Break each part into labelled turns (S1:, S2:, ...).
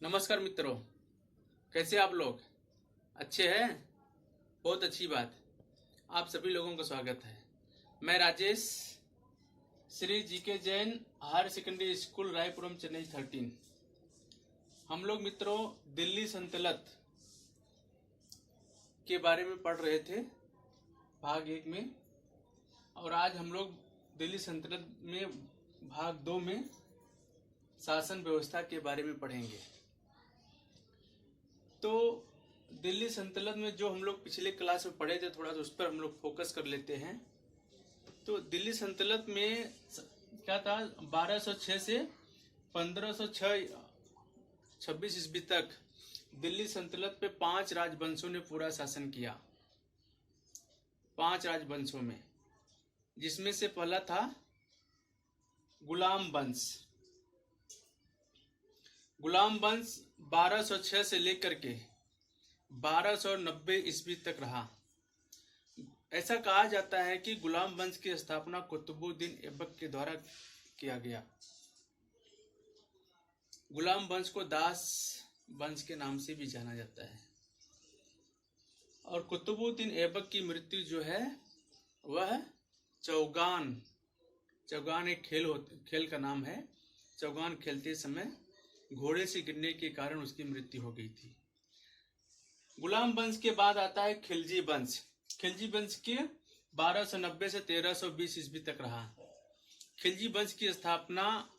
S1: नमस्कार मित्रों, कैसे आप लोग? अच्छे हैं? बहुत अच्छी बात। आप सभी लोगों का स्वागत है। मैं Rajesh, Shri GK Jain higher secondary school Raipuram Chennai 13। हम लोग मित्रों दिल्ली सल्तनत के बारे में पढ़ रहे थे भाग 1 में, और आज हम लोग दिल्ली सल्तनत में भाग 2 में शासन व्यवस्था के बारे में पढ़ेंगे। तो दिल्ली सल्तनत में जो हम लोग पिछले क्लास में पढ़े थे, थोड़ा सा उस पर हम लोग फोकस कर लेते हैं। तो दिल्ली सल्तनत में क्या था, 1206 से 1526 ईस्वी तक दिल्ली सल्तनत पे 5 राजवंशों ने पूरा शासन किया। 5 राजवंशों में, जिसमें से पहला था गुलाम वंश। गुलाम वंश 1206 से लेकर के 1290 ईस्वी तक रहा। ऐसा कहा जाता है कि गुलाम वंश की स्थापना कुतुबुद्दीन ऐबक के द्वारा किया गया। गुलाम वंश को दास वंश के नाम से भी जाना जाता है। और कुतुबुद्दीन ऐबक की मृत्यु जो है वह चौगान एक खेल का नाम है। चौगान खेलते समय घोड़े से गिरने के कारण उसकी मृत्यु हो गई थी। गुलाम वंश के बाद आता है खिलजी वंश। खिलजी वंश के 1290 से 1320 ईस्वी तक रहा। खिलजी वंश की स्थापना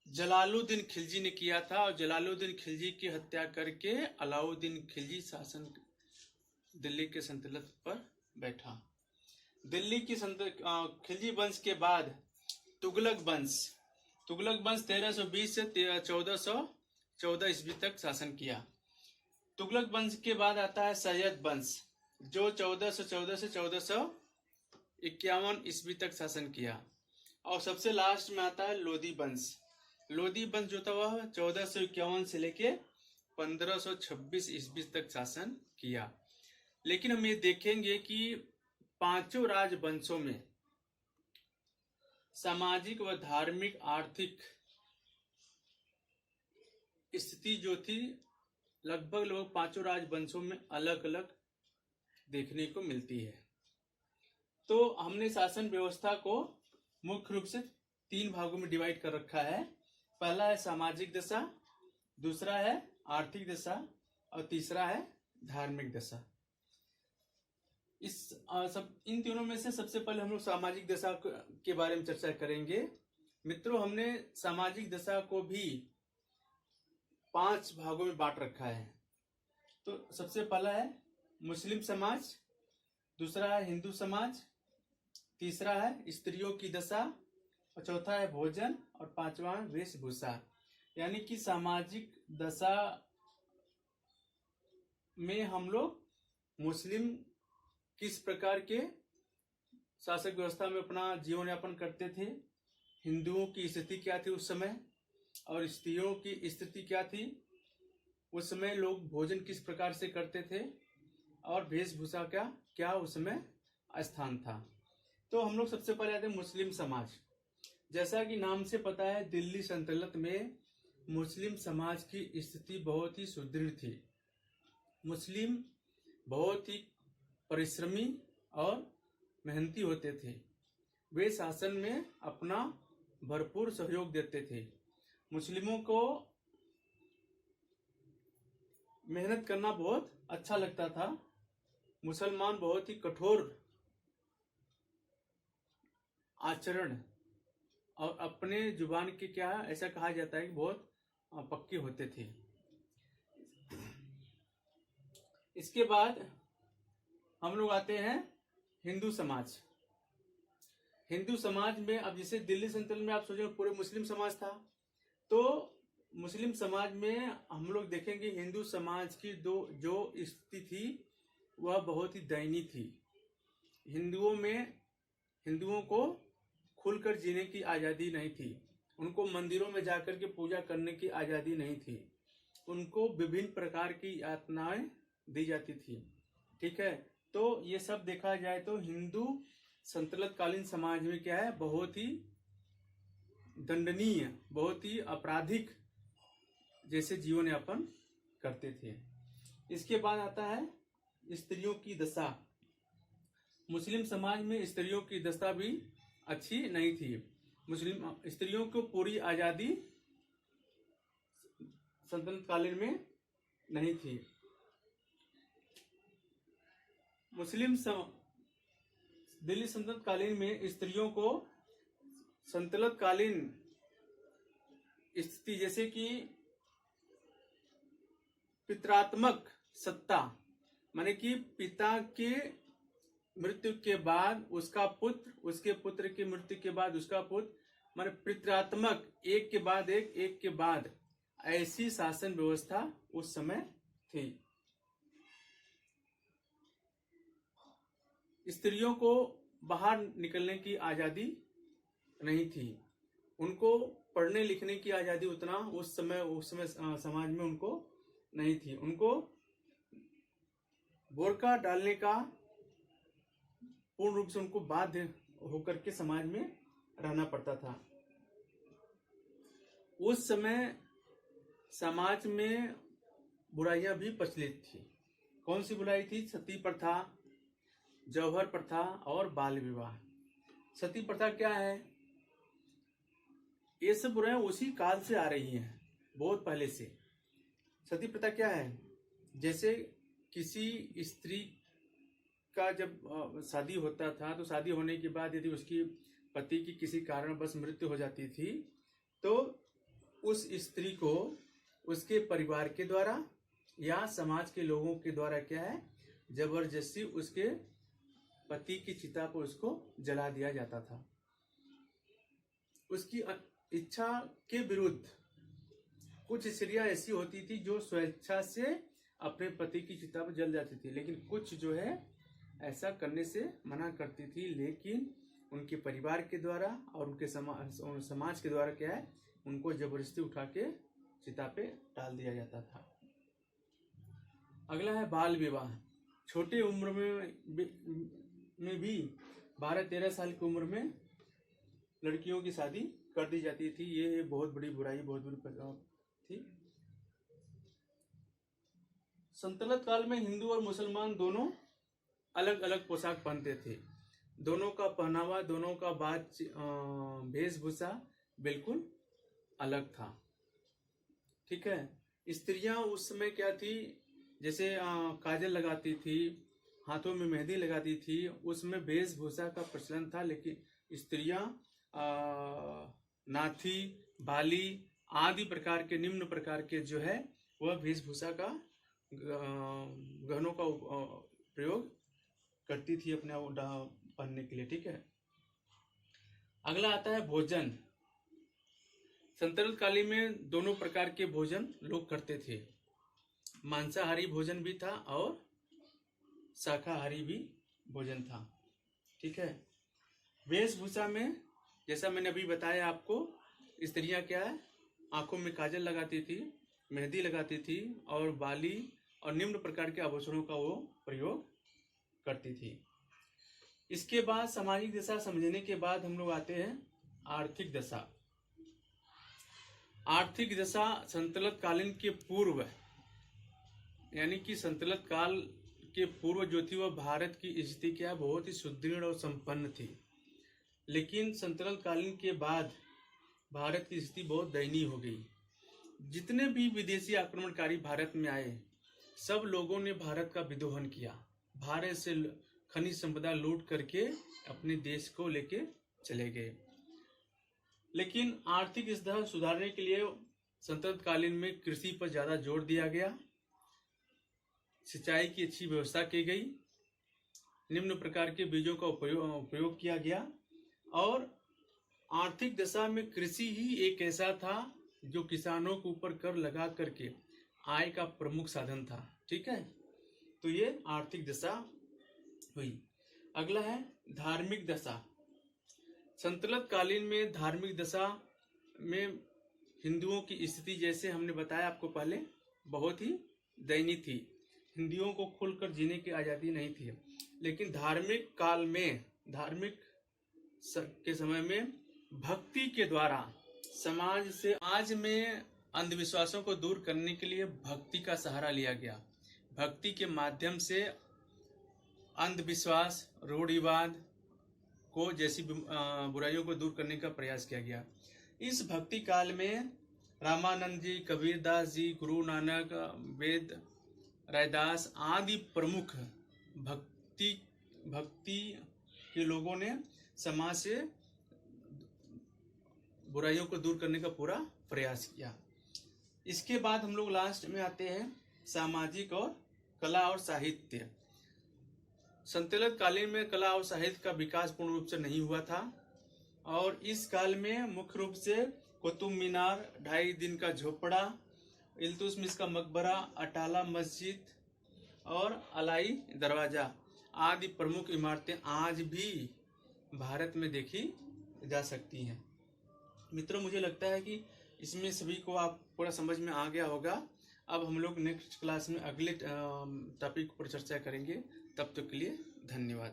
S1: जलालुद्दीन खिलजी ने किया था, और जलालुद्दीन खिलजी की हत्या करके अलाउद्दीन खिलजी शासन दिल्ली के सल्तनत पर बैठा। दिल्ली की खिलजी वंश के बाद तुगलक वंश 1320 से 1414 ईस्वी तक शासन किया। तुगलक वंश के बाद आता है सैयद वंश, जो 1414 से 1451 ईस्वी तक शासन किया। और सबसे लास्ट में आता है लोधी वंश। लोधी वंश जो था वह 1451 से लेके 1526 ईस्वी तक शासन किया। लेकिन हम ये देखेंगे कि पांचों राजवंशों में सामाजिक व धार्मिक आर्थिक स्थिति जो थी लगभग पांचों राजवंशों में अलग अलग देखने को मिलती है। तो हमने शासन व्यवस्था को मुख्य रूप से 3 भागों में डिवाइड कर रखा है। पहला है सामाजिक दशा, दूसरा है आर्थिक दशा, और तीसरा है धार्मिक दशा। इन तीनों में से सबसे पहले हम लोग सामाजिक दशा के बारे में चर्चा करेंगे। मित्रों, हमने सामाजिक दशा को भी 5 भागों में बांट रखा है। तो सबसे पहला है मुस्लिम समाज, दूसरा है हिंदू समाज, तीसरा है स्त्रियों की दशा, और चौथा है भोजन, और पांचवा वेशभूषा। यानी कि सामाजिक दशा में हम लोग मुस्लिम किस प्रकार के शासक व्यवस्था में अपना जीवन यापन करते थे, हिंदुओं की स्थिति क्या थी उस समय, और स्त्रियों की स्थिति क्या थी उस समय, लोग भोजन किस प्रकार से करते थे, और वेशभूषा क्या उस समय स्थान था। तो हम लोग सबसे पहले आते हैं मुस्लिम समाज। जैसा कि नाम से पता है, दिल्ली सल्तनत में मुस्लिम समाज की स्थिति बहुत ही सुदृढ़ थी। मुस्लिम बहुत ही परिश्रमी और मेहनती होते थे। वे शासन में अपना भरपूर सहयोग देते थे। मुस्लिमों को मेहनत करना बहुत अच्छा लगता था। मुसलमान बहुत ही कठोर आचरण और अपने जुबान के ऐसा कहा जाता है कि बहुत पक्के होते थे। इसके बाद हम लोग आते हैं हिंदू समाज। हिंदू समाज में, अब जैसे दिल्ली सल्तनत में आप सोचें पूरे मुस्लिम समाज था, तो मुस्लिम समाज में हम लोग देखेंगे हिंदू समाज की जो स्थिति थी वह बहुत ही दयनीय थी। हिंदुओं को खुलकर जीने की आज़ादी नहीं थी। उनको मंदिरों में जाकर के पूजा करने की आज़ादी नहीं थी। उनको विभिन्न प्रकार की यातनाएं दी जाती थी। ठीक है, तो ये सब देखा जाए तो हिंदू सल्तनत कालीन समाज में क्या है, बहुत ही दंडनीय, बहुत ही आपराधिक जैसे जीवन यापन करते थे। इसके बाद आता है स्त्रियों की दशा। मुस्लिम समाज में स्त्रियों की दशा भी अच्छी नहीं थी। मुस्लिम स्त्रियों को पूरी आजादी सल्तनत कालीन में नहीं थी। दिल्ली सल्तनत कालीन में स्त्रियों को सल्तनत कालीन स्थिति जैसे कि पितरात्मक सत्ता, माने कि पिता के मृत्यु के बाद उसका पुत्र, उसके पुत्र की मृत्यु के बाद उसका पुत्र, माने पितरात्मक एक के बाद एक के बाद ऐसी शासन व्यवस्था उस समय थी। स्त्रियों को बाहर निकलने की आजादी नहीं थी। उनको पढ़ने लिखने की आजादी उतना उस समय समाज में उनको नहीं थी। उनको बोरका डालने का पूर्ण रूप से उनको बाध्य होकर के समाज में रहना पड़ता था। उस समय समाज में बुराइयां भी प्रचलित थी। कौन सी बुराई थी? सती प्रथा, जौहर प्रथा और बाल विवाह। सती प्रथा क्या है? ये सब बुराइयां उसी काल से आ रही हैं, बहुत पहले से। सती प्रथा क्या है? जैसे किसी स्त्री का जब शादी होता था तो शादी होने के बाद यदि उसकी पति की किसी कारणवश मृत्यु हो जाती थी तो उस स्त्री को उसके परिवार के द्वारा या समाज के लोगों के द्वारा क्या है, जबरदस्ती उसके पति की चिता पर उसको जला दिया जाता था। उसकी इच्छा के विरुद्ध कुछ स्त्रियां ऐसी होती थी जो स्वेच्छा से अपने पति की चिता पर जल जाती थी, लेकिन कुछ जो है ऐसा करने से मना करती थी, लेकिन उनके परिवार के द्वारा और उनके समाज के द्वारा क्या है, उनको जबरदस्ती उठा के चिता पे डाल दिया जाता था। अगला है बाल विवाह। छोटे उम्र में भी 12-13 साल की उम्र में लड़कियों की शादी कर दी जाती थी। ये बहुत बड़ी बुराई, बहुत बड़ी थी। सल्तनत काल में हिंदू और मुसलमान दोनों अलग अलग पोशाक पहनते थे। दोनों का पहनावा, दोनों का वेशभूषा बिल्कुल अलग था। ठीक है। स्त्रियां उस समय क्या थी, जैसे काजल लगाती थी, हाथों में मेहंदी लगाती थी, उसमें वेशभूषा का प्रचलन था। लेकिन स्त्रियां नाथी, बाली आदि प्रकार के निम्न प्रकार के जो है वह वेशभूषा का गहनों का प्रयोग करती थी अपने पहनने के लिए। ठीक है। अगला आता है भोजन। सल्तनत कालीन में दोनों प्रकार के भोजन लोग करते थे। मांसाहारी भोजन भी था और शाकाहारी भी भोजन था। ठीक है। वेशभूषा में जैसा मैंने अभी बताया आपको, स्त्रियां क्या है, आंखों में काजल लगाती थी, मेहंदी लगाती थी और बाली और निम्न प्रकार के आभूषणों का वो प्रयोग करती थी। इसके बाद सामाजिक दशा समझने के बाद हम लोग आते हैं आर्थिक दशा। आर्थिक दशा सल्तनत कालीन के पूर्व, यानी कि सल्तनत काल के पूर्व जो थी वह भारत की स्थिति क्या बहुत ही सुदृढ़ और संपन्न थी। लेकिन सल्तनत कालीन के बाद भारत की स्थिति बहुत दयनीय हो गई। जितने भी विदेशी आक्रमणकारी भारत में आए, सब लोगों ने भारत का विद्रोहन किया। भारत से खनिज संपदा लूट करके अपने देश को लेके चले गए। लेकिन आर्थिक स्थिति सुधारने के लिए सल्तनत कालीन में कृषि पर ज्यादा जोर दिया गया, सिंचाई की अच्छी व्यवस्था की गई, निम्न प्रकार के बीजों का उपयोग किया गया और आर्थिक दशा में कृषि ही एक ऐसा था जो किसानों के ऊपर कर लगा करके आय का प्रमुख साधन था। ठीक है। तो ये आर्थिक दशा हुई। अगला है धार्मिक दशा। सल्तनत कालीन में धार्मिक दशा में हिंदुओं की स्थिति, जैसे हमने बताया आपको पहले, बहुत ही दयनीय थी। हिंदुओं को खुलकर जीने की आजादी नहीं थी। लेकिन धार्मिक काल में, धार्मिक के समय में भक्ति के द्वारा समाज में अंधविश्वासों को दूर करने के लिए भक्ति का सहारा लिया गया। भक्ति के माध्यम से अंधविश्वास, रूढ़िवाद को जैसी बुराइयों को दूर करने का प्रयास किया गया। इस भक्ति काल में रामानंद जी, कबीरदास जी, गुरु नानक, वेद रायदास आदि प्रमुख भक्ति के लोगों ने समाज से बुराइयों को दूर करने का पूरा प्रयास किया। इसके बाद हम लोग लास्ट में आते हैं सामाजिक और कला और साहित्य। संतुलित कालीन में कला और साहित्य का विकास पूर्ण रूप से नहीं हुआ था और इस काल में मुख्य रूप से कुतुब मीनार, 2.5 दिन का झोपड़ा, इल्तुतमिश का मकबरा, अटाला मस्जिद और अलाई दरवाजा आदि प्रमुख इमारतें आज भी भारत में देखी जा सकती हैं। मित्रों, मुझे लगता है कि इसमें सभी को आप पूरा समझ में आ गया होगा। अब हम लोग नेक्स्ट क्लास में अगले टॉपिक पर चर्चा करेंगे। तब तक के लिए धन्यवाद।